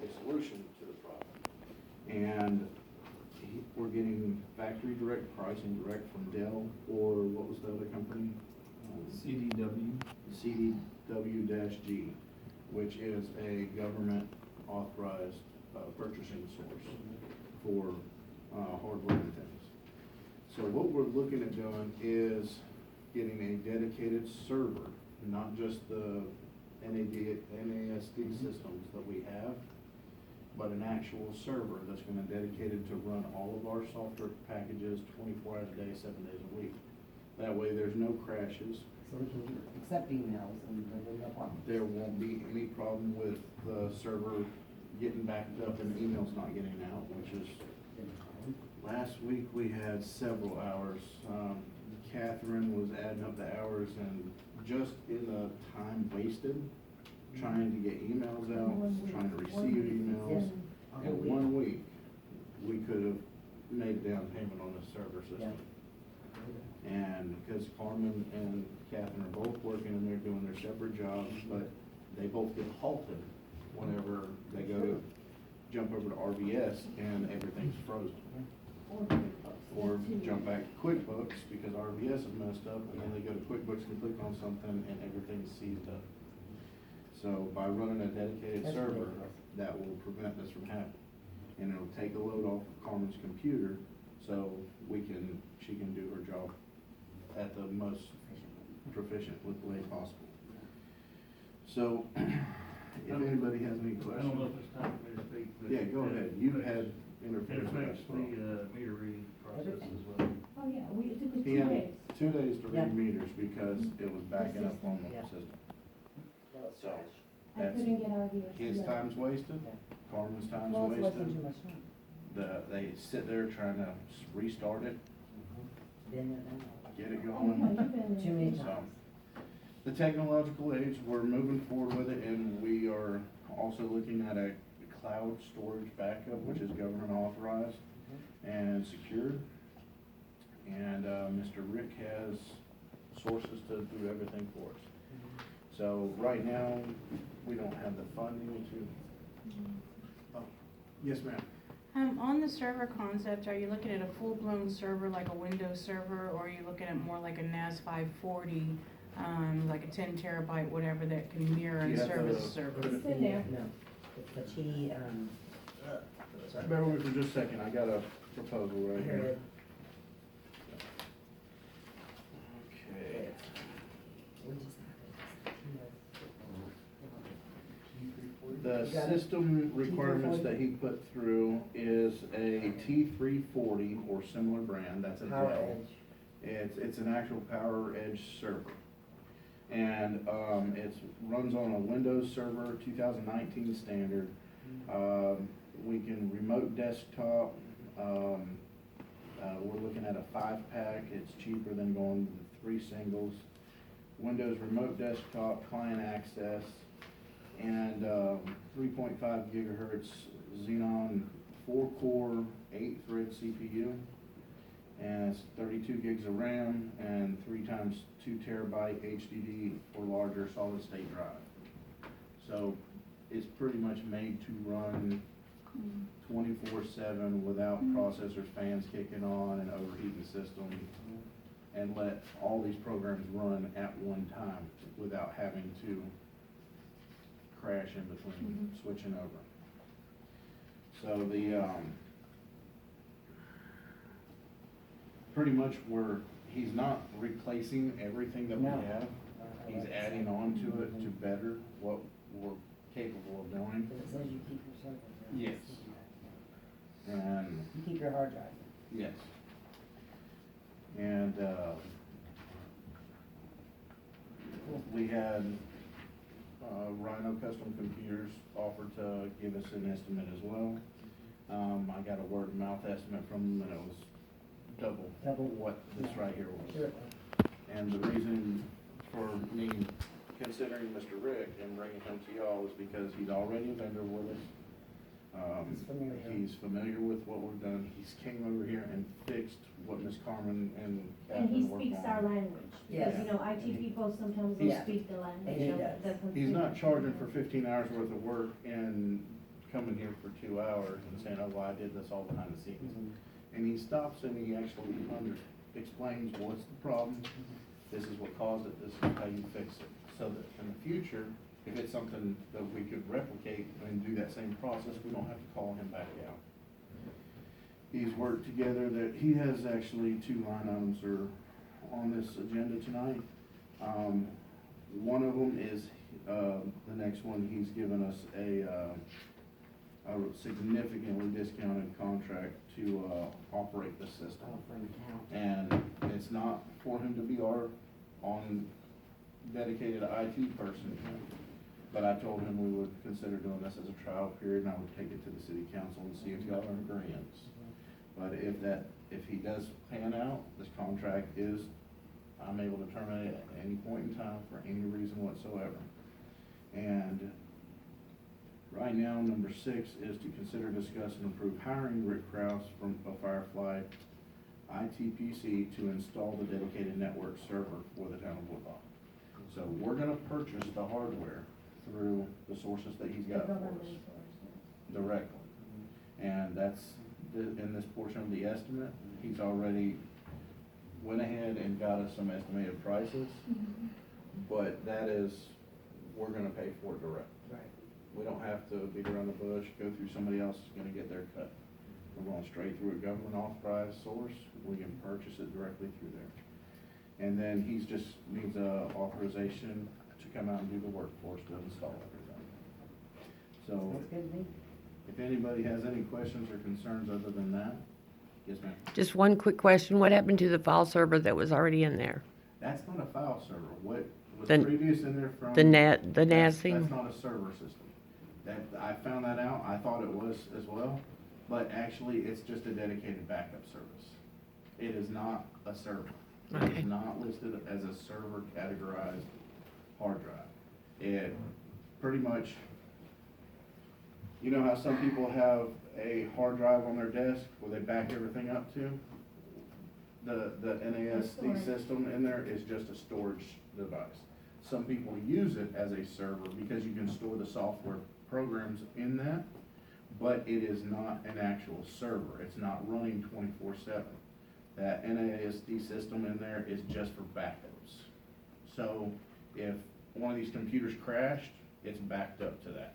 a solution to the problem. And we're getting factory direct pricing direct from Dell, or what was the other company? CDW. CDW-G, which is a government authorized purchasing source for hardware and things. So what we're looking at doing is getting a dedicated server, not just the NASD systems that we have, but an actual server that's going to be dedicated to run all of our software packages 24 hours a day, 7 days a week. That way there's no crashes. So we can accept emails and there'll be no problem. There won't be any problem with the server getting backed up and emails not getting out, which is, last week we had several hours. Catherine was adding up the hours, and just in the time wasted trying to get emails out, trying to receive emails. In 1 week, we could have made a down payment on the server system. And because Carmen and Catherine are both working and they're doing their separate jobs, but they both get halted whenever they go to jump over to RVS and everything's frozen. Or jump back to QuickBooks because RVS is messed up, and then they go to QuickBooks and click on something and everything's seized up. So by running a dedicated server, that will prevent this from happening. And it'll take a load off of Carmen's computer so she can do her job at the most proficient way possible. So, if anybody has any questions. I don't know if it's time for me to speak. But Yeah, go ahead. You've had it interference with affects that. the meter reading process as well. Oh, yeah, it took us He 2 had days. 2 days to Yeah. read meters because it was backing up on the Yeah. system. So, I that's, couldn't get RVS. his to- time's wasted, Yeah. Carmen's time's Well, it's wasting too wasted. much time. They sit there trying to restart it, Been there, done get it Oh, yeah, going. you've been there. Too many So, times. the technological age, we're moving forward with it, and we are also looking at a cloud storage backup, which is government authorized and secured. And Mr. Rick has sources to do everything for us. So right now, we don't have the funding to. Oh, yes, ma'am. On the server concept, are you looking at a full-blown server like a Windows server, or are you looking at more like a NAS 540, like a 10 terabyte, whatever, that can mirror and Yeah, service the- server? It's in there. No, it's the T, sorry. Bear with me for just a second, I got a proposal right Here here. it Okay. is. We just The You got it? system requirements that he put through is a T340 or similar brand, that's a Power Dell. Edge. It's an actual Power Edge server. And, it runs on a Windows Server 2019 standard. We can remote desktop, we're looking at a 5-pack, it's cheaper than going with 3 singles. Windows remote desktop, client access, and 3.5 gigahertz Xenon 4-core 8-thread CPU, and it's 32 gigs of RAM and 3 times 2 terabyte HDD or larger solid state drive. So it's pretty much made to run 24/7 without processors, fans kicking on and overheating the system, and let all these programs run at one time without having to crash in between switching over. So the, pretty much he's not replacing everything that we No. have. He's adding on to it to better what we're capable of doing. Because it says you keep your server. right? Yes. And, You keep your hard drive. yes. And, we had, Rhino Custom Computers offered to give us an estimate as well. I got a word of mouth estimate from them, and it was double what this right here was. Sure. And the reason for me considering Mr. Rick and bringing him to y'all is because he's already a vendor with us. He's familiar. He's familiar with what we've done. He's came over here and fixed what Miss Carmen and And he Catherine worked speaks our on. language, Yes. because, you know, IT people sometimes don't Yeah. speak the language And he of does. the computer. He's not charging for 15 hours worth of work and coming here for 2 hours and saying, oh, well, I did this all behind the scenes. And he stops and he actually explains what's the problem, this is what caused it, this is how you fix it. So that in the future, if it's something that we could replicate and do that same process, we don't have to call him back out. He's worked together, that he has actually 2 line items are on this agenda tonight. One of them is, the next one, he's given us a significantly discounted contract to, operate the system. And it's not for him to be our dedicated IT person. But I told him we would consider doing this as a trial period, and I would take it to the city council and see if y'all are in agreement. But if he does pan out, this contract is, I'm able to terminate it at any point in time for any reason whatsoever. And right now, number 6 is to consider, discuss, and approve hiring Rick Kraus from a Firefly ITPC to install the dedicated network server for the town of Woodlawn. So we're gonna purchase the hardware through the sources that he's got for us directly. And that's, in this portion of the estimate, he's already went ahead and got us some estimated prices. But that is, we're gonna pay for it direct. Right. We don't have to beat around the bush, go through somebody else is gonna get their cut. We're going straight through a government authorized source, we can purchase it directly through there. And then he's just needs a authorization to come out and do the work for us to install everything. So, That's good to me. if anybody has any questions or concerns other than that, yes, ma'am. Just one quick question. What happened to the file server that was already in there? That's not a file server. What was The- previous in there from? The That's NASing? not a server system. That, I found that out, I thought it was as well, but actually, it's just a dedicated backup service. It is not a server. It Okay. is not listed as a server categorized hard drive. It pretty much, you know how some people have a hard drive on their desk where they back everything up to? The NASD Storage. system in there is just a storage device. Some people use it as a server because you can store the software programs in that, but it is not an actual server. It's not running 24/7. That NASD system in there is just for backups. So if one of these computers crashed, it's backed up to that.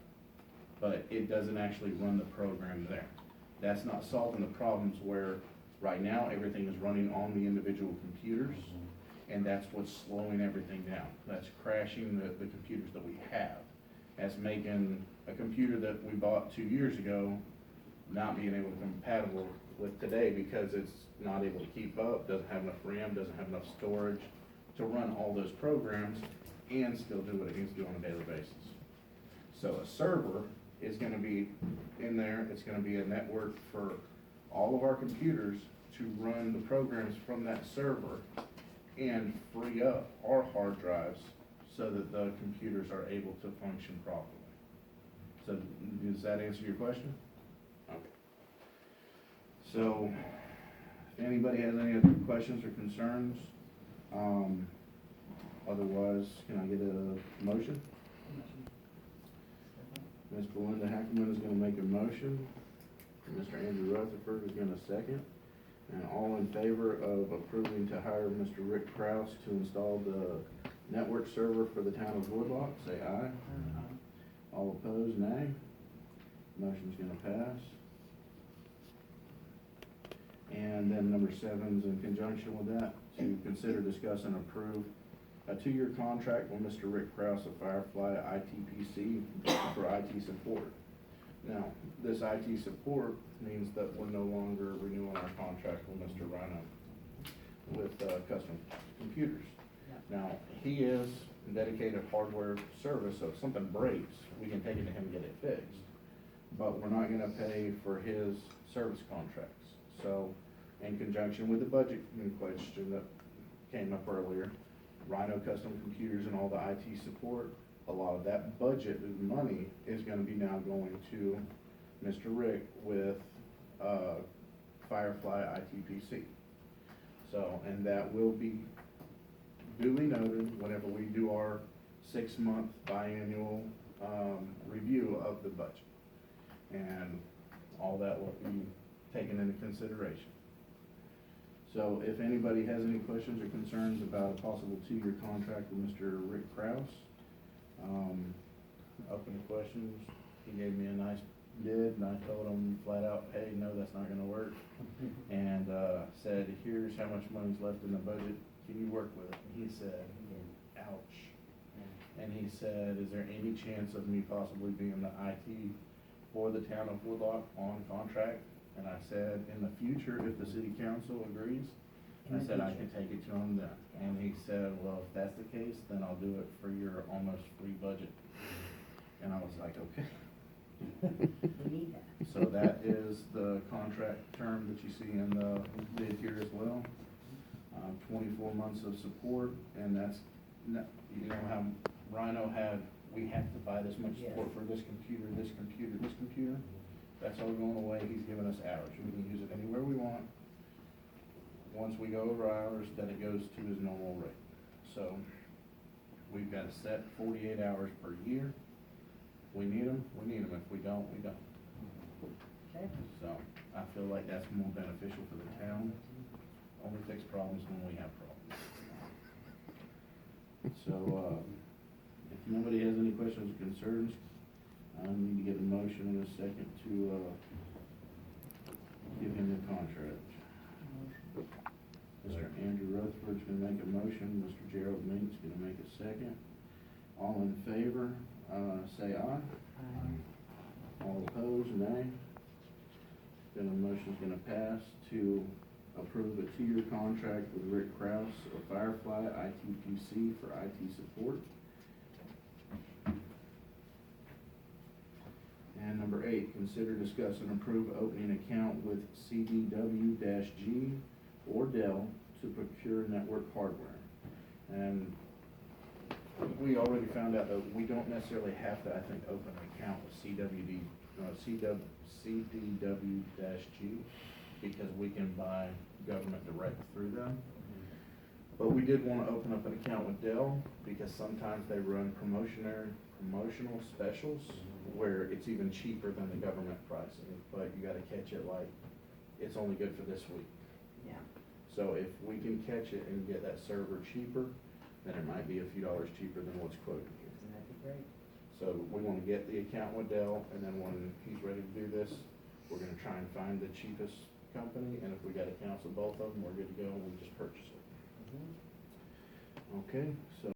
But it doesn't actually run the program there. That's not solving the problems where right now everything is running on the individual computers, and that's what's slowing everything down. That's crashing the computers that we have. That's making a computer that we bought 2 years ago not being able to compatible with today because it's not able to keep up, doesn't have enough RAM, doesn't have enough storage to run all those programs and still do what it needs to do on a daily basis. So a server is gonna be in there, it's gonna be a network for all of our computers to run the programs from that server and free up our hard drives so that the computers are able to function properly. So does that answer your question? Okay. So, if anybody has any other questions or concerns, otherwise, can I get a motion? Ms. Belinda Hackerman is gonna make a motion, Mr. Andrew Rutherford is gonna second, and all in favor of approving to hire Mr. Rick Kraus to install the network server for the town of Woodlock, say aye. All opposed, nay. Motion's gonna pass. And then number 7 is in conjunction with that, to consider, discuss, and approve a 2-year contract with Mr. Rick Kraus of Firefly ITPC for IT support. Now, this IT support means that we're no longer renewing our contract with Mr. Rhino with custom computers. Now, he is a dedicated hardware service, so if something breaks, we can take it to him and get it fixed. But we're not gonna pay for his service contracts. So, in conjunction with the budget in question that came up earlier, Rhino Custom Computers and all the IT support, a lot of that budget money is gonna be now going to Mr. Rick with, Firefly ITPC. So, and that will be duly noted whenever we do our 6-month biannual, review of the budget. and all that will be taken into consideration. So if anybody has any questions or concerns about a possible 2-year contract with Mr. Rick Kraus, open to questions. He gave me a nice bid, and I told him flat out, hey, no, that's not gonna work. And, said, here's how much money's left in the budget, can you work with it? And he said, ouch. And he said, is there any chance of me possibly being the IT for the town of Woodlock on contract? And I said, in the future, if the city council agrees, I said I can take it to him then. And he said, well, if that's the case, then I'll do it for your almost free budget. And I was like, okay. We need that. So that is the contract term that you see in the bid here as well. 24 months of support, and that's, you know how Rhino had, we have to buy this much support for this computer, this computer, this computer. That's all going away. He's giving us hours. We can use it anywhere we want. Once we go over hours, then it goes to his normal rate. So we've got a set 48 hours per year. If we need them, we need them. If we don't, we don't. Okay. So I feel like that's more beneficial for the town. Only fix problems when we have problems. So, if nobody has any questions or concerns, I need to get a motion in a second to, give him the contract. Mr. Andrew Rutherford's gonna make a motion, Mr. Gerald Meeks gonna make a second. All in favor, say aye. All opposed, nay. Then the motion's gonna pass to approve a 2-year contract with Rick Kraus of Firefly ITPC for IT support. And number 8, consider, discuss, and approve opening an account with CDW-G or Dell to procure network hardware. And we already found out that we don't necessarily have to, I think, open an account with CDW-G because we can buy government direct through them. But we did want to open up an account with Dell because sometimes they run promotional specials where it's even cheaper than the government pricing, but you gotta catch it like, it's only good for this week. Yeah. So if we can catch it and get that server cheaper, then it might be a few dollars cheaper than what's quoted here. That'd be great. So we want to get the account with Dell, and then when he's ready to do this, we're gonna try and find the cheapest company, and if we got accounts with both of them, we're good to go, and we just purchase it. Okay, so